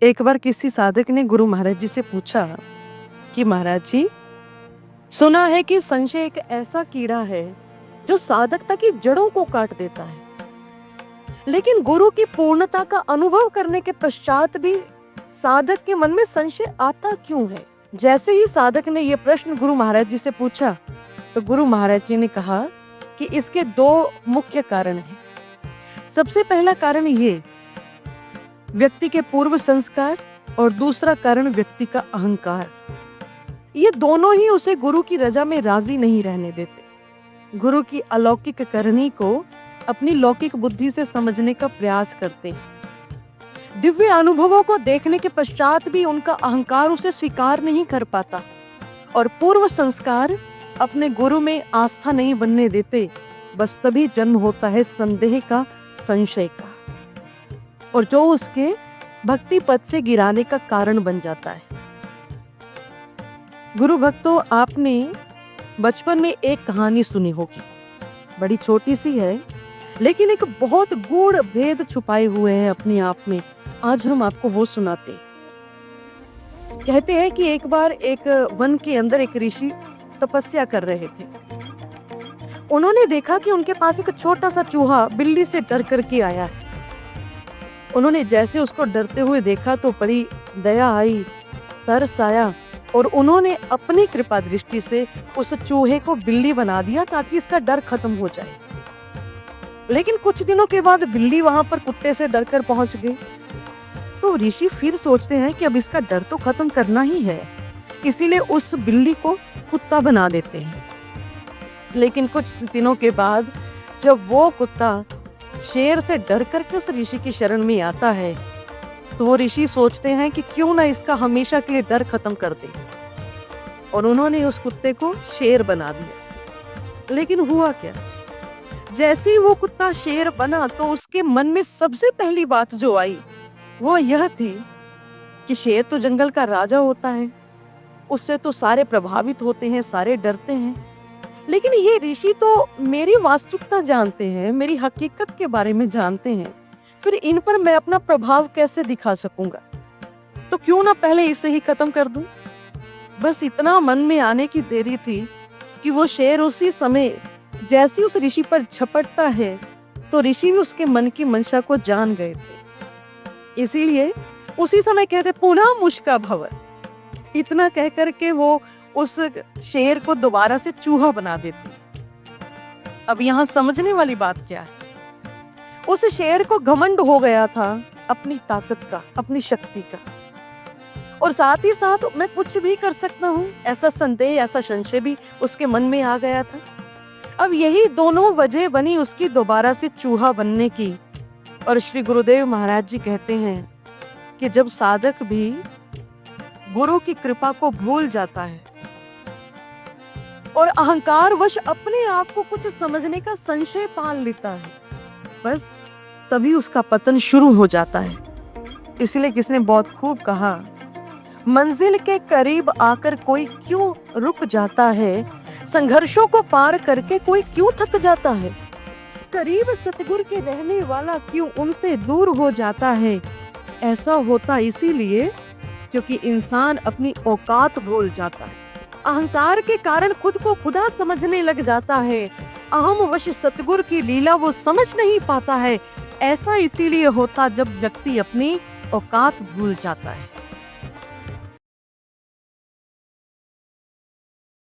एक बार किसी साधक ने गुरु महाराज जी से पूछा कि महाराज जी, सुना है कि संशय एक ऐसा कीड़ा है जो साधकता की जड़ों को काट देता है, लेकिन गुरु की पूर्णता का अनुभव करने के पश्चात भी साधक के मन में संशय आता क्यों है? जैसे ही साधक ने यह प्रश्न गुरु महाराज जी से पूछा तो गुरु महाराज जी ने कहा कि इसके दो मुख्य कारण हैं। सबसे पहला कारण ये व्यक्ति के पूर्व संस्कार और दूसरा कारण व्यक्ति का अहंकार। ये दोनों ही उसे गुरु की रजा में राजी नहीं रहने देते। गुरु की अलौकिक करनी को अपनी लौकिक बुद्धि से समझने का प्रयास करते हैं। दिव्य अनुभवों को देखने के पश्चात भी उनका अहंकार उसे स्वीकार नहीं कर पाता और पूर्व संस्कार अपने गुरु में आस्था नहीं बनने देते। बस तभी जन्म होता है संदेह का, संशय का, और जो उसके भक्ति पद से गिराने का कारण बन जाता है। गुरु भक्तों, आपने बचपन में एक कहानी सुनी होगी, बड़ी छोटी सी है लेकिन एक बहुत गूढ़ भेद छुपाए हुए हैं अपने आप में। आज हम आपको वो सुनाते हैं। कहते हैं कि एक बार एक वन के अंदर एक ऋषि तपस्या कर रहे थे। उन्होंने देखा कि उनके पास एक छोटा सा चूहा बिल्ली से डर करके आया है। उन्होंने जैसे उसको डरते हुए देखा तो बड़ी दया आई, तरस आया और उन्होंने अपनी कृपा दृष्टि से उस चूहे को बिल्ली बना दिया ताकि इसका डर खत्म हो जाए। लेकिन कुछ दिनों के बाद बिल्ली वहां पर कुत्ते से डरकर पहुंच गई। तो ऋषि फिर सोचते हैं कि अब इसका डर तो खत्म करना ही है, इसीलिए उस बिल्ली को कुत्ता बना देते हैं। लेकिन कुछ दिनों के बाद जब वो कुत्ता शेर से डर करके उस ऋषि की शरण में आता है तो वो ऋषि सोचते हैं कि क्यों ना इसका हमेशा के लिए डर खत्म कर दे, और उन्होंने उस कुत्ते को शेर बना दिया। लेकिन हुआ क्या, जैसे ही वो कुत्ता शेर बना तो उसके मन में सबसे पहली बात जो आई वो यह थी कि शेर तो जंगल का राजा होता है, उससे तो सारे प्रभावित होते हैं, सारे डरते हैं। लेकिन ये ऋषि तो मेरी वास्तविकता जानते हैं, मेरी हकीकत के बारे में जानते हैं, फिर इन पर मैं अपना प्रभाव कैसे दिखा सकूंगा? तो क्यों ना पहले इसे ही खत्म कर दूं। बस इतना मन में आने की देरी थी कि वो शेर उसी समय जैसे उस ऋषि पर झपटता है तो ऋषि भी उसके मन की मंशा को जान गए थे। इसीलिए उसी समय कहते पुनः मुष्का भव। इतना कह करके वो उस शेर को दोबारा से चूहा बना देती। अब यहाँ समझने वाली बात क्या है, उस शेर को घमंड हो गया था अपनी ताकत का, अपनी शक्ति का, और साथ ही साथ मैं कुछ भी कर सकता हूँ ऐसा संदेह, ऐसा संशय भी उसके मन में आ गया था। अब यही दोनों वजह बनी उसकी दोबारा से चूहा बनने की। और श्री गुरुदेव महाराज जी कहते हैं कि जब साधक भी गुरु की कृपा को भूल जाता है और अहंकार वश अपने आप को कुछ समझने का संशय पाल लेता है, बस तभी उसका पतन शुरू हो जाता है। इसलिए किसने बहुत खूब कहा, मंजिल के करीब आकर कोई क्यों रुक जाता है, संघर्षों को पार करके कोई क्यों थक जाता है, करीब सतगुरु के रहने वाला क्यों उनसे दूर हो जाता है। ऐसा होता इसीलिए क्योंकि इंसान अपनी औकात भूल जाता है, अहंकार के कारण खुद को खुदा समझने लग जाता है, अहम वश सतगुरु की लीला वो समझ नहीं पाता है। ऐसा इसीलिए होता जब व्यक्ति अपनी औकात भूल जाता है।